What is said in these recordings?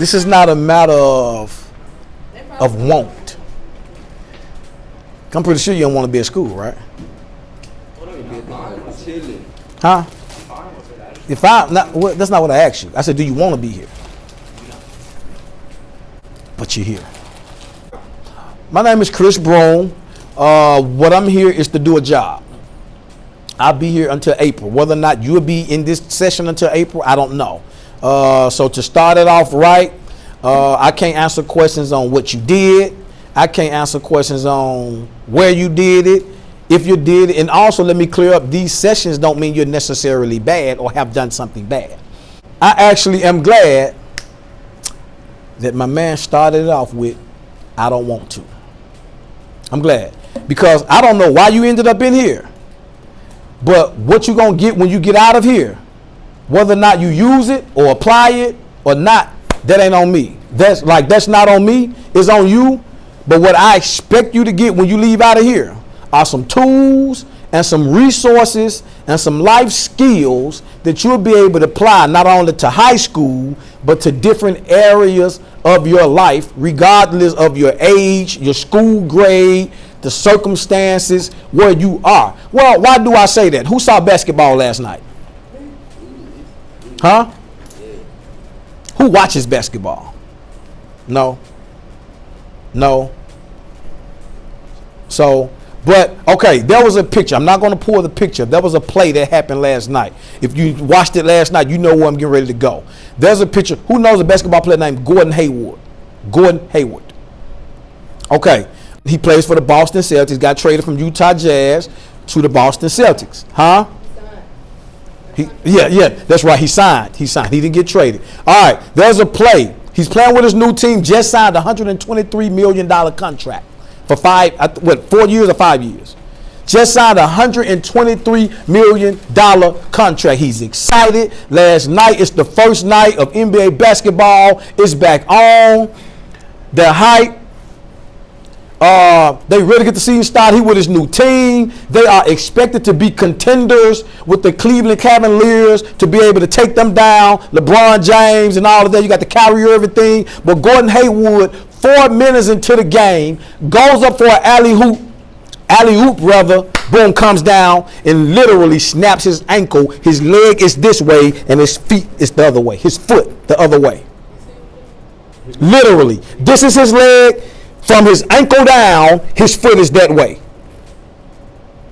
This is not a matter of want. I'm pretty sure you don't want to be at school, right? Huh? If I'm not, well, that's not what I asked you. I said, do you want to be here? But you're here. My name is Chris Brown. What I'm here is to do a job. I'll be here until April. Whether or not you'll be in this session until April, I don't know. So to start it off right, I can't answer questions on what you did. I can't answer questions on where you did it, if you did it. And also let me clear up, these sessions don't mean you're necessarily bad or have done something bad. I actually am glad that my man started it off with, I don't want to. I'm glad, because I don't know why you ended up in here, but what you gonna get when you get out of here, whether or not you use it or apply it or not, that ain't on me. That's not on me, it's on you. But what I expect you to get when you leave out of here are some tools and some resources and some life skills that you'll be able to apply not only to high school, but to different areas of your life, regardless of your age, your school grade, the circumstances where you are. Well, why do I say that? Who saw basketball last night? Huh? Who watches basketball? No. So, but okay, there was a picture. I'm not going to pull the picture. There was a play that happened last night. If you watched it last night, you know where I'm getting ready to go. There's a picture. Who knows a basketball player named Gordon Hayward? Gordon Hayward. Okay, he plays for the Boston Celtics. Got traded from Utah Jazz to the Boston Celtics. Huh? Yeah, that's right. He signed. He didn't get traded. All right, there's a play. He's playing with his new team. Just signed a $123 million contract for 4 years or 5 years. Just signed a $123 million contract. He's excited. Last night, it's the first night of NBA basketball. It's back on. They're hype. They ready to get the season started. He with his new team. They are expected to be contenders with the Cleveland Cavaliers to be able to take them down. LeBron James and all of that. You got the Kyrie Irving thing. But Gordon Hayward, 4 minutes into the game, goes up for an alley-oop rather, boom, comes down and literally snaps his ankle. His leg is this way and his feet is the other way. His foot the other way. Literally. This is his leg. From his ankle down, his foot is that way.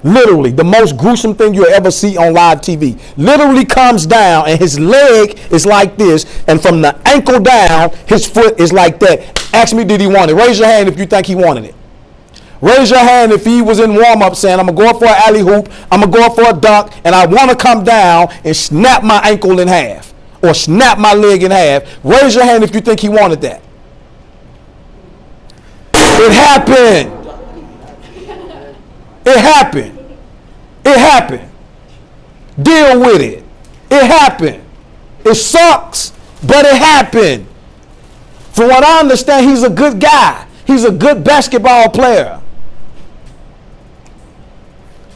Literally, the most gruesome thing you'll ever see on live TV. Literally comes down and his leg is like this. And from the ankle down, his foot is like that. Ask me, did he want it? Raise your hand if you think he wanted it. Raise your hand if he was in warm-up saying, I'm going to go up for an alley-hoop, I'm going to go up for a dunk, and I want to come down and snap my ankle in half or snap my leg in half. Raise your hand if you think he wanted that. It happened. It happened. It happened. Deal with it. It happened. It sucks, but it happened. From what I understand, he's a good guy. He's a good basketball player.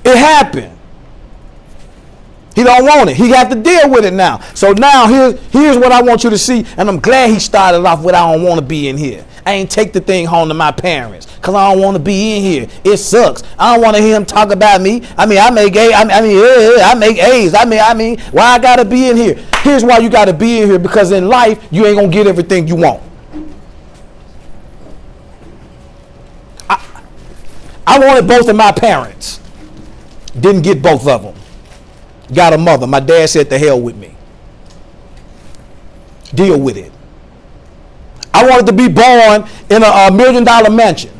It happened. He don't want it. He got to deal with it now. So now here's what I want you to see. And I'm glad he started off with, I don't want to be in here. I ain't take the thing home to my parents because I don't want to be in here. It sucks. I don't want to hear him talk about me. I make A's. Why I got to be in here? Here's why you got to be in here, because in life, you ain't going to get everything you want. I wanted both of my parents. Didn't get both of them. Got a mother. My dad said, the hell with me. Deal with it. I wanted to be born in a $1 million mansion.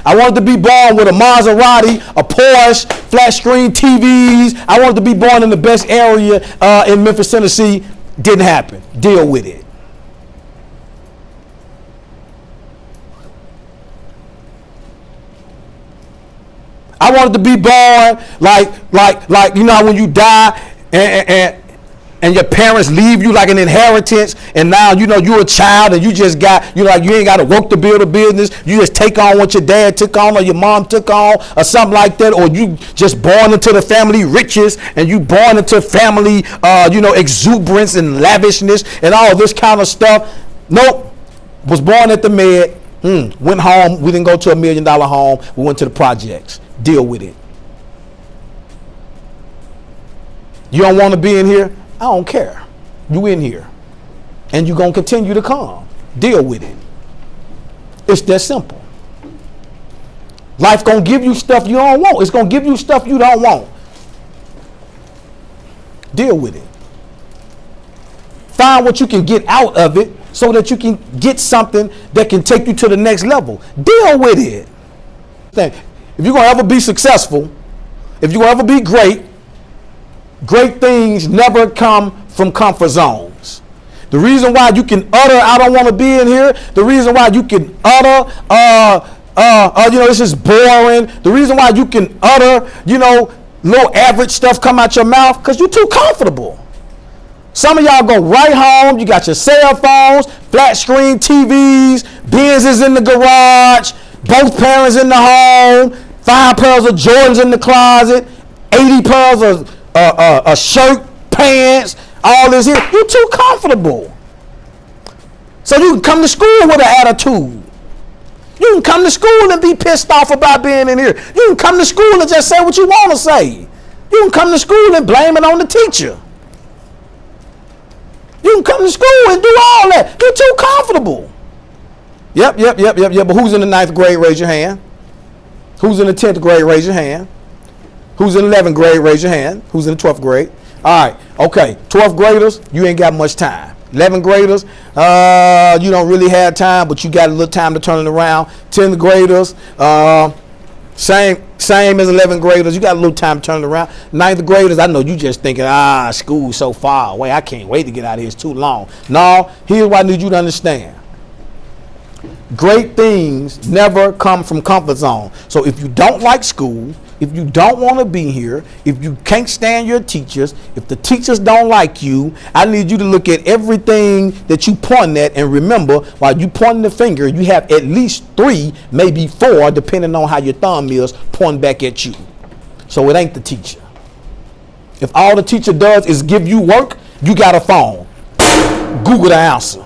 I wanted to be born with a Maserati, a Porsche, flat screen TVs. I wanted to be born in the best area in Memphis, Tennessee. Didn't happen. Deal with it. I wanted to be born like you know when you die and your parents leave you like an inheritance, and now you know you're a child and you just got you ain't got to work to build a business. You just take on what your dad took on or your mom took on or something like that, or you just born into the family riches and you born into family exuberance and lavishness and all this kind of stuff. Nope. Was born at the Med. Went home. We didn't go to $1 million home. We went to the projects. Deal with it. You don't want to be in here? I don't care. You in here. And you're going to continue to come. Deal with it. It's that simple. Life going to give you stuff you don't want. It's going to give you stuff you don't want. Deal with it. Find what you can get out of it so that you can get something that can take you to the next level. Deal with it. If you're going to ever be successful, if you're going to ever be great, great things never come from comfort zones. The reason why you can utter, I don't want to be in here. The reason why you can utter, this is boring. The reason why you can utter, low average stuff come out your mouth, because you're too comfortable. Some of y'all go right home. You got your cell phones, flat screen TVs, Benzes in the garage, both parents in the home, 5 pairs of Jordans in the closet, 80 pairs of a shirt, pants, all this here. You're too comfortable. So you can come to school with an attitude. You can come to school and be pissed off about being in here. You can come to school and just say what you want to say. You can come to school and blame it on the teacher. You can come to school and do all that. You're too comfortable. Yep. But who's in the 9th grade? Raise your hand. Who's in the 10th grade? Raise your hand. Who's in the 11th grade? Raise your hand. Who's in the 12th grade? All right. Okay. 12th graders, you ain't got much time. 11th graders, you don't really have time, but you got a little time to turn it around. 10th graders, same as 11th graders. You got a little time to turn it around. 9th graders, I know you just thinking, school's so far away. I can't wait to get out of here. It's too long. No, here's what I need you to understand. Great things never come from comfort zone. So if you don't like school, if you don't want to be here, if you can't stand your teachers, if the teachers don't like you, I need you to look at everything that you point at and remember, while you pointing the finger, you have at least 3, maybe 4, depending on how your thumb is, pointing back at you. So it ain't the teacher. If all the teacher does is give you work, you got a phone. Google the answer.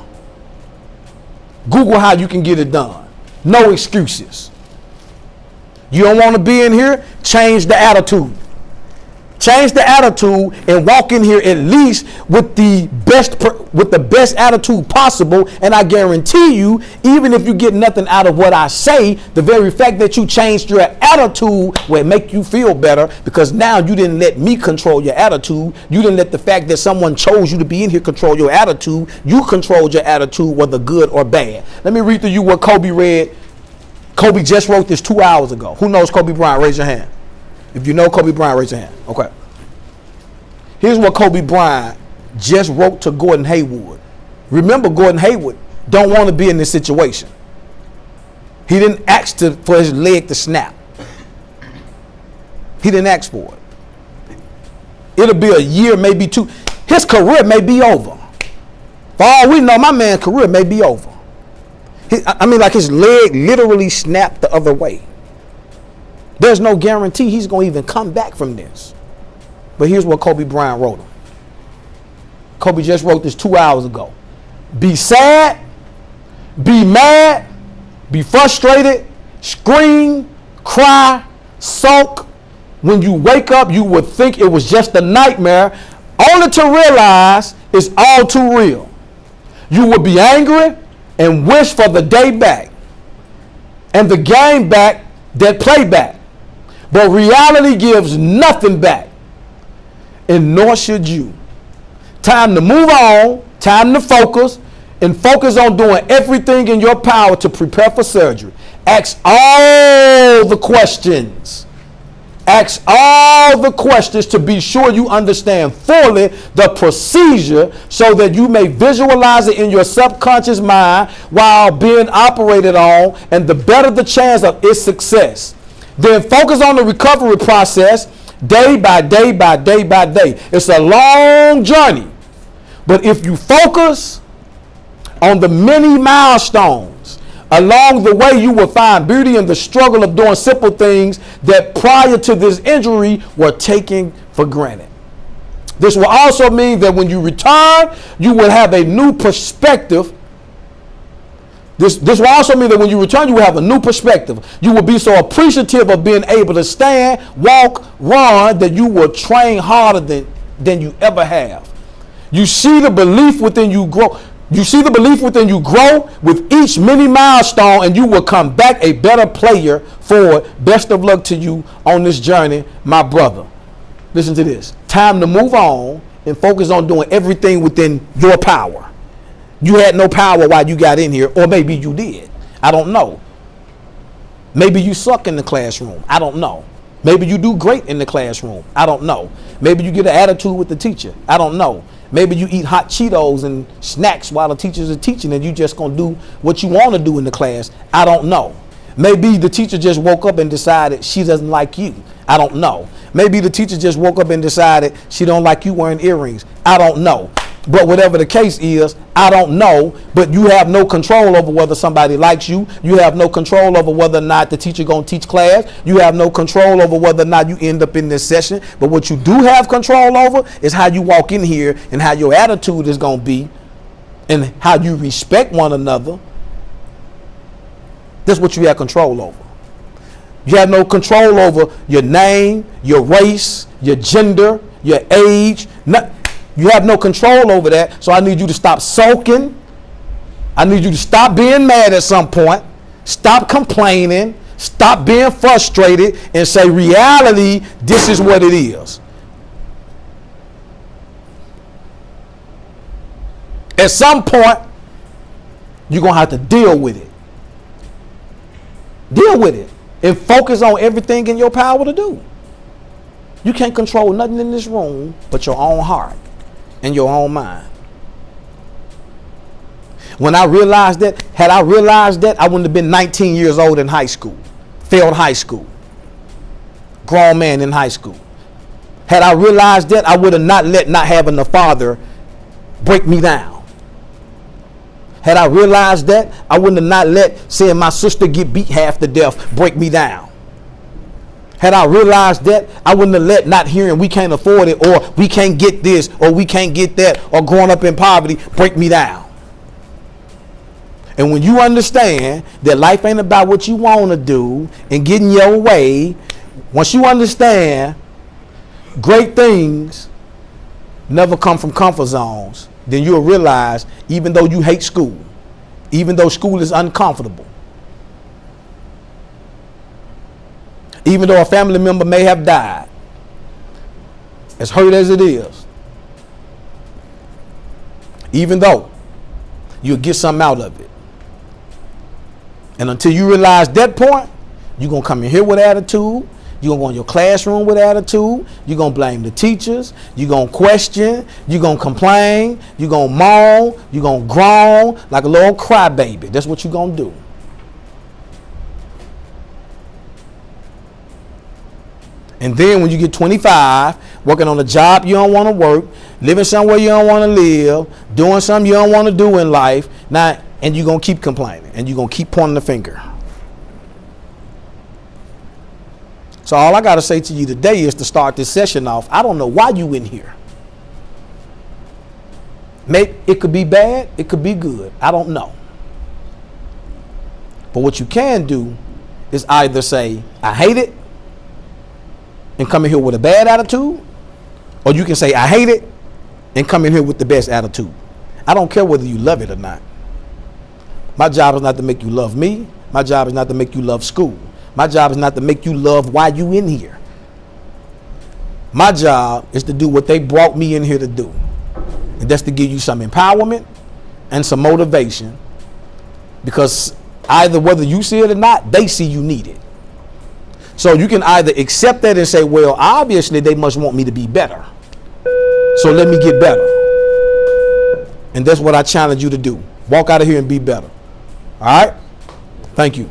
Google how you can get it done. No excuses. You don't want to be in here? Change the attitude. Change the attitude and walk in here at least with the best attitude possible. And I guarantee you, even if you get nothing out of what I say, the very fact that you changed your attitude will make you feel better, because now you didn't let me control your attitude. You didn't let the fact that someone chose you to be in here control your attitude. You controlled your attitude, whether good or bad. Let me read to you what Kobe read. Kobe just wrote this 2 hours ago. Who knows Kobe Bryant? Raise your hand. If you know Kobe Bryant, raise your hand. Okay. Here's what Kobe Bryant just wrote to Gordon Hayward. Remember, Gordon Hayward don't want to be in this situation. He didn't ask for his leg to snap. He didn't ask for it. It'll be a year, maybe 2. His career may be over. For all we know, my man's career may be over. Like his leg literally snapped the other way. There's no guarantee he's going to even come back from this. But here's what Kobe Bryant wrote him. Kobe just wrote this 2 hours ago. Be sad, be mad, be frustrated, scream, cry, sulk. When you wake up, you would think it was just a nightmare, only to realize it's all too real. You would be angry and wish for the day back and the game back that play back. But reality gives nothing back, and nor should you. Time to move on, time to focus, and focus on doing everything in your power to prepare for surgery. Ask all the questions. Ask all the questions to be sure you understand fully the procedure, so that you may visualize it in your subconscious mind while being operated on, and the better the chance of its success. Then focus on the recovery process day by day by day by day. It's a long journey, but if you focus on the many milestones along the way, you will find beauty in the struggle of doing simple things that prior to this injury were taken for granted. This will also mean that when you return, you will have a new perspective This will also mean that when you return, you will have a new perspective. You will be so appreciative of being able to stand, walk, run, that you will train harder than you ever have. You see the belief within you grow. You see the belief within you grow with each mini milestone, and you will come back a better player for it. Best of luck to you on this journey, my brother. Listen to this. Time to move on and focus on doing everything within your power. You had no power while you got in here, or maybe you did. I don't know. Maybe you suck in the classroom. I don't know. Maybe you do great in the classroom. I don't know. Maybe you get an attitude with the teacher. I don't know. Maybe you eat hot Cheetos and snacks while the teachers are teaching, and you just gonna do what you want to do in the class. I don't know. Maybe the teacher just woke up and decided she doesn't like you. I don't know. Maybe the teacher just woke up and decided she don't like you wearing earrings. I don't know. But whatever the case is, I don't know. But you have no control over whether somebody likes you. You have no control over whether or not the teacher gonna teach class. You have no control over whether or not you end up in this session. But what you do have control over is how you walk in here and how your attitude is gonna be and how you respect one another. That's what you have control over. You have no control over your name, your race, your gender, your age. You have no control over that. So I need you to stop sulking. I need you to stop being mad at some point. Stop complaining. Stop being frustrated and say, reality, this is what it is. At some point, you're going to have to deal with it. Deal with it and focus on everything in your power to do. You can't control nothing in this room but your own heart and your own mind. When I realized that, had I realized that, I wouldn't have been 19 years old in high school, failed high school, grown man in high school. Had I realized that, I would have not let not having a father break me down. Had I realized that, I wouldn't have not let seeing my sister get beat half to death break me down. Had I realized that, I wouldn't have let not hearing we can't afford it, or we can't get this, or we can't get that, or growing up in poverty break me down. And when you understand that life ain't about what you want to do and getting your way, once you understand great things never come from comfort zones, then you'll realize, even though you hate school, even though school is uncomfortable, even though a family member may have died, as hurt as it is, even though you'll get something out of it. And until you realize that point, you're going to come in here with attitude. You're going to go in your classroom with attitude. You're going to blame the teachers. You're going to question. You're going to complain. You're going to moan. You're going to groan like a little crybaby. That's what you're going to do. And then when you get 25, working on a job you don't want to work, living somewhere you don't want to live, doing something you don't want to do in life, now, and you're going to keep complaining and you're going to keep pointing the finger. So all I got to say to you today is to start this session off. I don't know why you in here. Maybe it could be bad. It could be good. I don't know. But what you can do is either say, I hate it, and come in here with a bad attitude, or you can say, I hate it, and come in here with the best attitude. I don't care whether you love it or not. My job is not to make you love me. My job is not to make you love school. My job is not to make you love why you in here. My job is to do what they brought me in here to do. And that's to give you some empowerment and some motivation, because either whether you see it or not, they see you need it. So you can either accept that and say, well, obviously they must want me to be better, so let me get better. And that's what I challenge you to do. Walk out of here and be better. All right? Thank you.